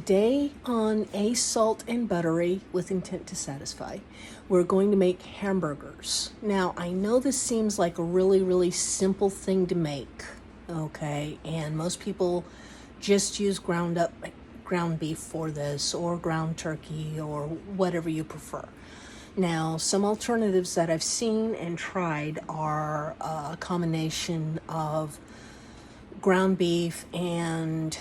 Today on A Salt and Buttery with Intent to Satisfy, we're going to make hamburgers. Now, I know this seems like a really simple thing to make, okay? And most people just use ground beef for this, or ground turkey, or whatever you prefer. Now, some alternatives that I've seen and tried are a combination of ground beef and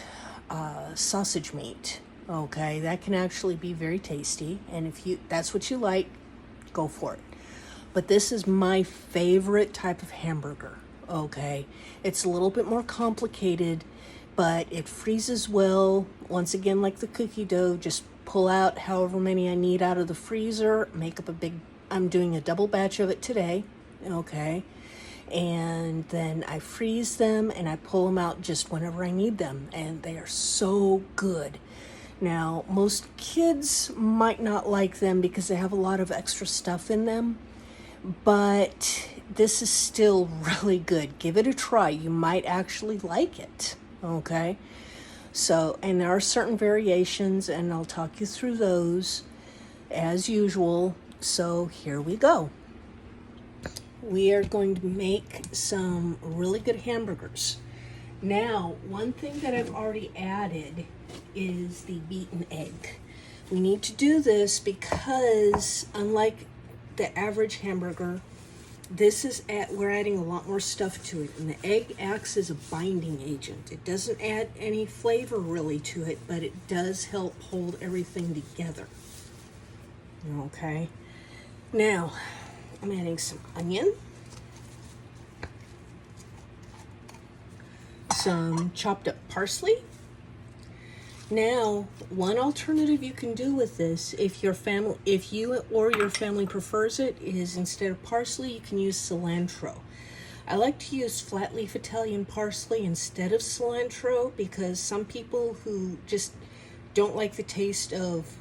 sausage meat. Okay, that can actually be very tasty, and if that's what you like, go for it. But this is my favorite type of hamburger. Okay, it's a little bit more complicated, but it freezes well. Once again, like the cookie dough, just pull out however many I need out of the freezer, make up I'm doing a double batch of it today. Okay, and then I freeze them and I pull them out just whenever I need them, and they are so good. Now, most kids might not like them because they have a lot of extra stuff in them, but this is still really good. Give it a try. You might actually like it, okay? So, and there are certain variations, and I'll talk you through those as usual. So here we go. We are going to make some really good hamburgers. Now, one thing that I've already added is the beaten egg. We need to do this because unlike the average hamburger, we're adding a lot more stuff to it, and the egg acts as a binding agent. It doesn't add any flavor really to it, but it does help hold everything together. Okay. Now, I'm adding some onion, some chopped up parsley. Now, one alternative you can do with this, if you or your family prefers it, is instead of parsley, you can use cilantro. I like to use flat leaf Italian parsley instead of cilantro because some people who just don't like the taste of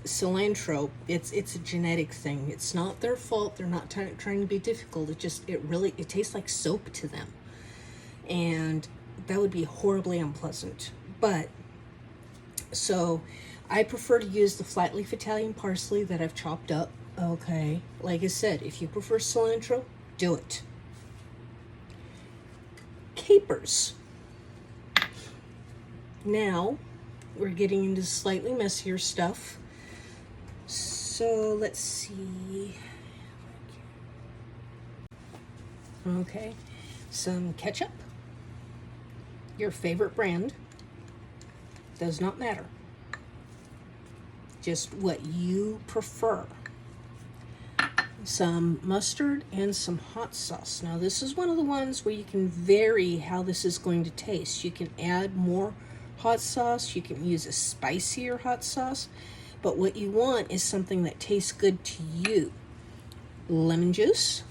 cilantro, it's a genetic thing. It's not their fault. They're not trying to be difficult. It tastes like soap to them, and that would be horribly unpleasant. So I prefer to use the flat leaf Italian parsley that I've chopped up. Okay, like I said, if you prefer cilantro, do it. Capers. Now we're getting into slightly messier stuff. So let's see. Okay, some ketchup. Your favorite brand. Does not matter. Just what you prefer. Some mustard and some hot sauce. Now this is one of the ones where you can vary how this is going to taste. You can add more hot sauce. You can use a spicier hot sauce. But what you want is something that tastes good to you. Lemon juice.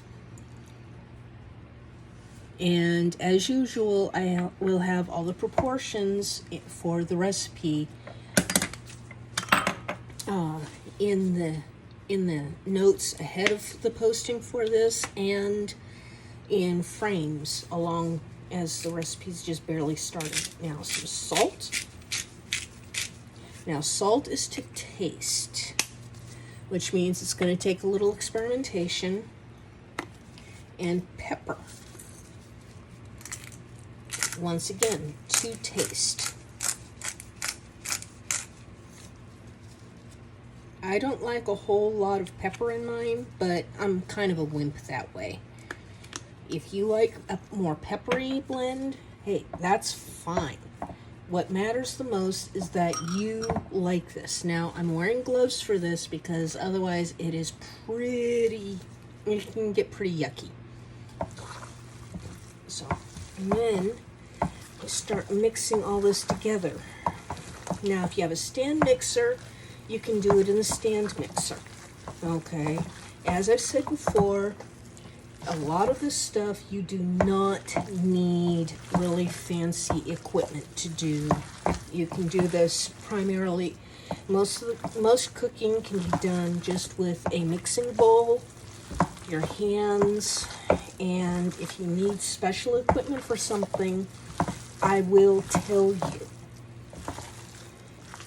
And as usual, I will have all the proportions for the recipe in the notes ahead of the posting for this, and in frames along as the recipe's just barely started. Now some salt. Now salt is to taste, which means it's going to take a little experimentation. And pepper. Once again, to taste. I don't like a whole lot of pepper in mine, but I'm kind of a wimp that way. If you like a more peppery blend, hey, that's fine. What matters the most is that you like this. Now, I'm wearing gloves for this because otherwise it can get pretty yucky. So, and then start mixing all this together. Now, if you have a stand mixer, you can do it in the stand mixer. Okay, as I've said before, a lot of this stuff you do not need really fancy equipment to do. You can do this primarily, most cooking can be done just with a mixing bowl, your hands, and if you need special equipment for something, I will tell you.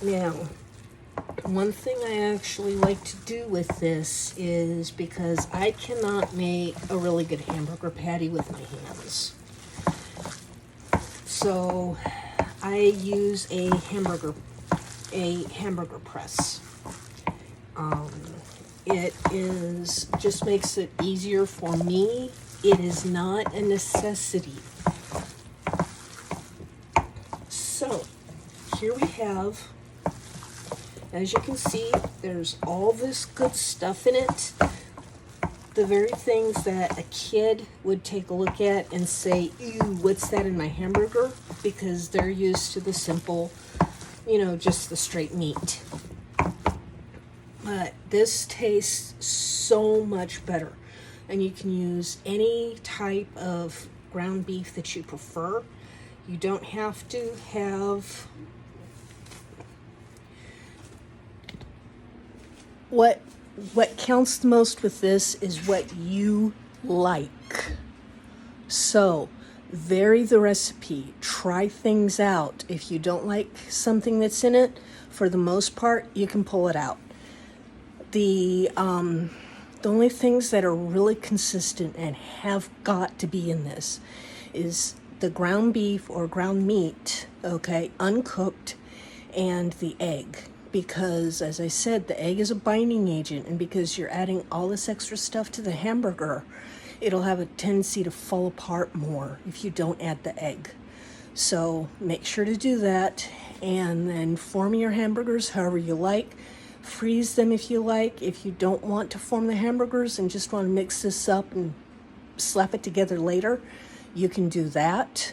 Now, one thing I actually like to do with this is because I cannot make a really good hamburger patty with my hands. So I use a hamburger press. It is just makes it easier for me. It is not a necessity. So here we have, as you can see, there's all this good stuff in it. The very things that a kid would take a look at and say, ew, what's that in my hamburger? Because they're used to the simple, just the straight meat. But this tastes so much better. And you can use any type of ground beef that you prefer. You don't have to have what counts the most with this is what you like. So vary the recipe, try things out. If you don't like something that's in it, for the most part, you can pull it out. The only things that are really consistent and have got to be in this is the ground beef or ground meat, okay, uncooked, and the egg. Because, as I said, the egg is a binding agent, and because you're adding all this extra stuff to the hamburger, it'll have a tendency to fall apart more if you don't add the egg. So make sure to do that, and then form your hamburgers however you like. Freeze them if you like. If you don't want to form the hamburgers and just want to mix this up and slap it together later, you can do that.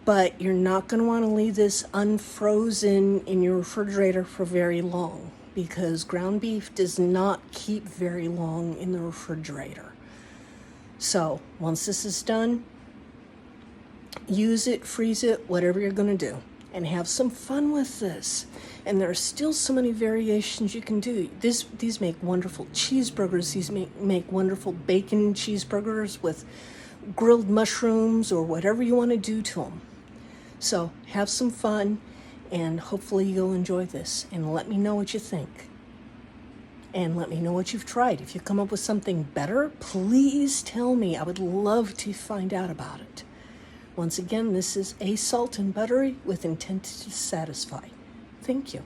But you're not going to want to leave this unfrozen in your refrigerator for very long, because ground beef does not keep very long in the refrigerator. So once this is done, use it, freeze it, whatever you're going to do, and have some fun with this. And there are still so many variations you can do. These make wonderful cheeseburgers. These make wonderful bacon cheeseburgers with grilled mushrooms or whatever you want to do to them. So have some fun, and hopefully you'll enjoy this. And let me know what you think. And let me know what you've tried. If you come up with something better, please tell me. I would love to find out about it. Once again, this is A Salt and Buttery with intent to satisfy. Thank you.